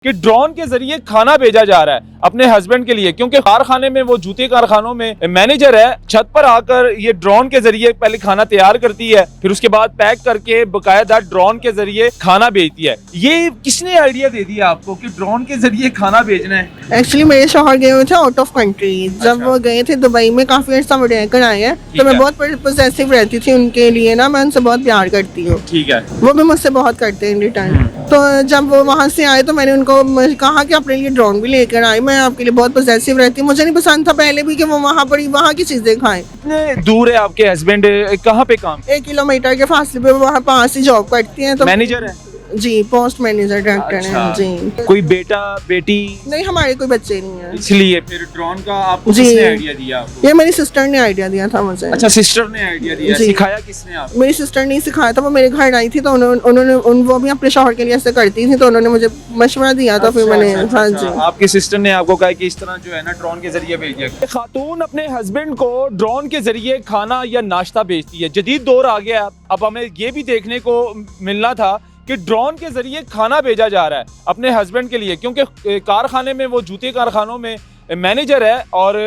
कि ड्रोन के जरिए खाना भेजा जा रहा है अपने हस्बैंड के लिए, क्योंकि कारखाने में वो जूते कारखानों में मैनेजर है। छत पर आकर ये ड्रोन के जरिए पहले खाना तैयार करती है, फिर उसके बाद पैक करके बकायदा ड्रोन के जरिए खाना भेजती है। ये किसने आइडिया दे दिया आपको कि ड्रोन के जरिए खाना भेजना है? एक्चुअली मेरे शौहर गए हुए थे आउट ऑफ कंट्री। जब वो गए थे दुबई में, काफी अर्सा वो रहकर आए हैं, तो मैं बहुत पोजेसिव रहती थी उनके लिए ना, मैं उनसे बहुत प्यार करती हूँ। ठीक है। वो भी मुझसे बहुत करते हैं इन रिटर्न। तो जब वो वहाँ से आए तो मैंने उनको कहा कि अपने लिए ड्रोन भी लेकर आए, मैं आपके लिए बहुत पोजेसिव रहती हूँ। मुझे नहीं पसंद था पहले भी कि वो वहाँ की चीजें खाएं। कितने दूर है आपके हस्बैंड, कहाँ पे काम? 1 किलोमीटर के फासले पे वहाँ पास ही जॉब करती हैं। तो मैनेजर है? जी, पोस्ट मैनेजर डायरेक्टर हैं जी। कोई बेटा बेटी? नहीं, हमारे कोई बच्चे नहीं है। इसलिए फिर ड्रोन का आपको जी। किसने आइडिया दिया आपको? ये मेरी सिस्टर ने आइडिया दिया था मुझे। अच्छा, सिस्टर ने आइडिया दिया, जी। सिखाया किसने आपको? मेरी सिस्टर ने सिखाया था। वो मेरे घर आई थी तो वो भी अपने शौहर के लिए ऐसे करती थी, तो उन्होंने मुझे मशवरा दिया था। फिर मैंने हाँ जी। आपकी सिस्टर ने आपको कहा कि इस तरह जो है ना ड्रोन के जरिए भेजिए। खातून अपने हस्बैंड को ड्रोन के जरिए खाना या नाश्ता भेजती है। जदीद दौर आ गया, अब हमें ये भी देखने को मिलना था कि ड्रोन के जरिए खाना भेजा जा रहा है अपने हस्बैंड के लिए, क्योंकि कारखाने में वो जूते कारखानों में मैनेजर है और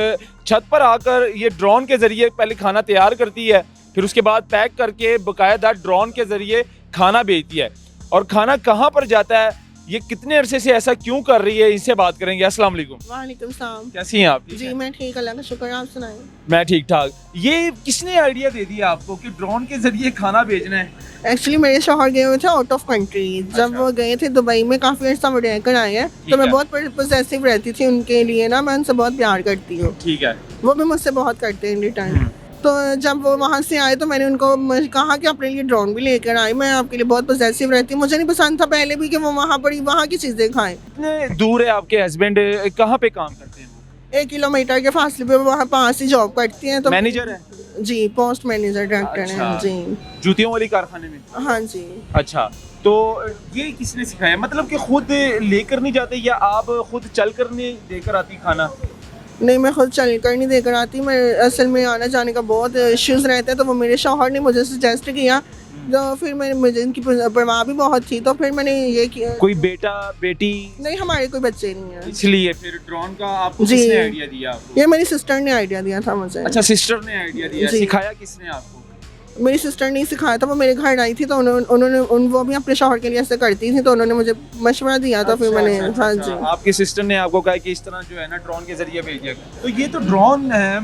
छत पर आकर ये ड्रोन के जरिए पहले खाना तैयार करती है, फिर उसके बाद पैक करके बकायदा ड्रोन के जरिए खाना भेजती है। और खाना कहाँ पर जाता है, ये कितने अरसे से ऐसा क्यों कर रही है, इनसे बात करेंगे। अस्सलाम वालेकुम। वालेकुम सलाम। कैसी हैं आप? जी मैं ठीक, अल्लाह का शुक्र, आप सुनाएं। मैं ठीक ठाक। ये किसने आइडिया दे दिया आपको कि ड्रोन के जरिए खाना भेजना है? एक्चुअली मेरे शौहर गए हुए थे आउट ऑफ कंट्री। जब वो गए थे दुबई में, काफी अर्सा वो रहकर आए हैं, तो मैं बहुत पोजेसिव रहती थी उनके लिए ना, मैं उनसे बहुत प्यार करती हूँ। ठीक है। वो भी मुझसे बहुत करते हैं इन रिटर्न। तो जब वो वहाँ से आए तो मैंने उनको कहा कि अपने लिए ड्रोन भी लेकर आए, मैं आपके लिए बहुत पोजेसिव रहती हूँ। मुझे नहीं पसंद था पहले भी कि वो वहाँ की चीजें खाएं। कितने दूर है आपके हस्बैंड, कहाँ पे काम करते हैं? 1 किलोमीटर के फासले पे वहाँ पास ही जॉब करती हैं। तो मैनेजर है? जी, पोस्ट मैनेजर डायरेक्टर हैं जी। जूतियों वाली कारखाने में? हाँ जी। अच्छा, तो ये किसने सिखाया? मतलब कि खुद लेकर नहीं जाते या आप खुद चल कर नहीं देकर आती खाना? नहीं, मैं खुद चल कर नहीं देकर आती। मैं असल में आना जाने का बहुत इश्यूज रहते हैं, तो वो मेरे शौहर ने मुझे सजेस्ट किया। तो फिर मुझे इनकी परवाह भी बहुत थी, तो फिर मैंने ये किया। कोई बेटा बेटी? नहीं, हमारे कोई बच्चे नहीं है। इसलिए फिर ड्रोन का आपको जी। किसने आइडिया दिया आपको? ये मेरी सिस्टर ने आइडिया दिया था मुझे। अच्छा, सिस्टर ने आइडिया दिया, जी। सिखाया किसने आपको? मेरी सिस्टर ने सिखाया था। वो मेरे घर आई थी तो वो भी अपने शौहर के लिए ऐसे करती थी, तो उन्होंने मुझे मशवरा दिया था। फिर मैंने हाँ जी। आपकी सिस्टर ने आपको कहा कि इस तरह जो है ना ड्रोन के जरिए भेजिए। तो ये तो ड्रोन है,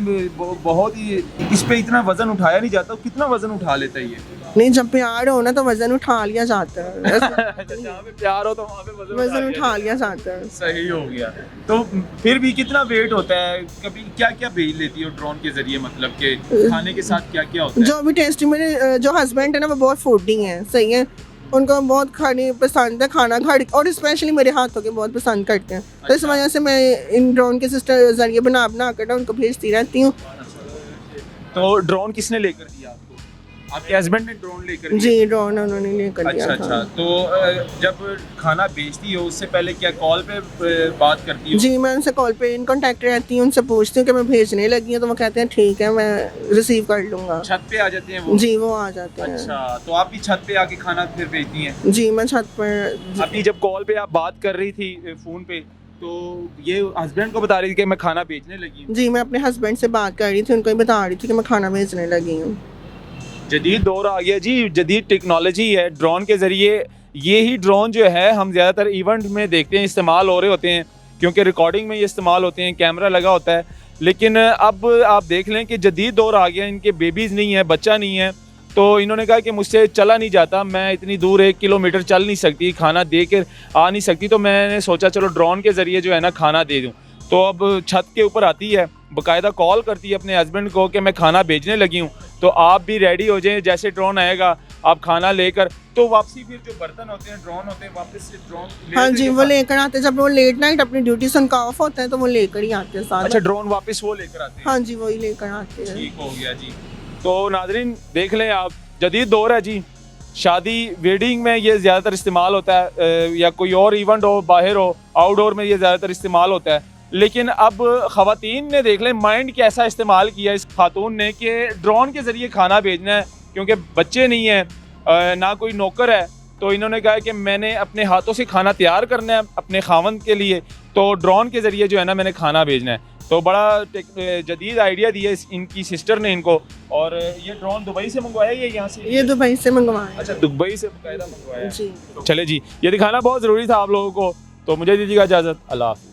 बहुत ही, इस पे इतना वजन उठाया नहीं जाता। कितना वजन उठा लेता है ये? नहीं, जब प्यार हो ना तो वजन उठा लिया जाता है। जहाँ पे प्यार हो तो वहाँ पे वजन उठा लिया जाता है। सही हो गया। तो फिर भी कितना वेट होता है? कभी क्या क्या भेज लेती हो ड्रोन के जरिए, मतलब के खाने के साथ क्या क्या होता है? जो भी टेस्टी, मेरे जो हस्बैंड है ना वो बहुत फूडी हैं, सही है। उनको बहुत खाने पसंद है, खाना घर, और स्पेशली मेरे हाथों के बहुत पसंद करते हैं। तो इस वजह से मैं इन ड्रोन के सिस्टर जरिए बना कर उनको भेजती रहती हूँ। तो ड्रोन किसने लेकर दिया आपको? आपके हस्बैंड ने ड्रोन लेकर दिया? जी, ड्रोन उन्होंने लेकर दिया अच्छा था। अच्छा। तो जब खाना भेजती हो उससे पहले क्या कॉल पे बात करती हो? जी, मैं उनसे कॉल पे इन कॉन्टैक्ट रहती हूँ, उनसे पूछती हूँ कि मैं भेजने लगी हूँ, तो वो कहते हैं ठीक है, मैं रिसीव कर लूँगा। छत पे आ जाते हैं वो? जी, वो आ जाते हैं। अच्छा, तो आप भी छत पे आके खाना फिर भेजती हैं? जी, मैं छत पर। अभी जब कॉल पे आप बात कर रही थी फोन पे, तो ये हस्बैंड को बता रही थी कि मैं खाना भेजने लगी हूँ? जी, मैं अपने हस्बैंड से बात कर रही थी, उनको ही बता रही थी कि मैं खाना भेजने लगी हूँ। जदीद दौर आ गया जी, जदीद टेक्नोलॉजी है। ड्रोन के ज़रिए, ये ही ड्रोन जो है हम ज़्यादातर इवेंट में देखते हैं इस्तेमाल हो रहे होते हैं, क्योंकि रिकॉर्डिंग में ये इस्तेमाल होते हैं, कैमरा लगा होता है। लेकिन अब आप देख लें कि जदीद दौर आ गया, इनके बेबीज़ नहीं है, बच्चा नहीं है, तो इन्होंने कहा कि मुझसे चला नहीं जाता, मैं इतनी दूर 1 किलोमीटर चल नहीं सकती, खाना दे कर आ नहीं सकती, तो मैंने सोचा चलो ड्रोन के ज़रिए जो है ना खाना दे दूँ। तो अब छत के ऊपर आती है, बाकायदा कॉल करती है अपने हस्बैंड को कि मैं खाना भेजने लगी हूँ, तो आप भी रेडी हो जाएं, जैसे ड्रोन आएगा आप खाना लेकर। तो वापसी फिर जो बर्तन होते हैं, ड्रोन होते हैं, वापस से ड्रोन हाँ जी, वो लेकर आते हैं। जब वो लेट नाइट अपनी ड्यूटी से उनका ऑफ होता है तो वो लेकर ही आते हैं साथ। अच्छा, ड्रोन वापस वो लेकर आते हैं? हाँ जी, वही लेकर आते हैं। ठीक हो गया जी। तो नाजरीन देख लें आप, जदीद दौर है जी, शादी वेडिंग में ये ज़्यादातर इस्तेमाल होता है, या कोई और इवेंट हो, बाहर हो, आउटडोर में ये ज़्यादातर इस्तेमाल होता है। लेकिन अब ख़वातीन ने देख लें माइंड कैसा इस्तेमाल किया इस खातून ने कि ड्रोन के ज़रिए खाना भेजना है, क्योंकि बच्चे नहीं हैं, ना कोई नौकर है, तो इन्होंने कहा कि मैंने अपने हाथों से खाना तैयार करना है अपने खावंद के लिए, तो ड्रोन के ज़रिए जो है ना मैंने खाना भेजना है। तो बड़ा जदीद आइडिया दिया इनकी सिस्टर ने इनको। और ये ड्रोन दुबई से मंगवाया या यहाँ से? ये दुबई से मंगवाए। अच्छा, दुबई से बाकायदा मंगवाया। जी चले जी, ये दिखाना बहुत ज़रूरी था आप लोगों को। तो मुझे दीजिएगा इजाज़त, अल्लाह हाफ़िज़।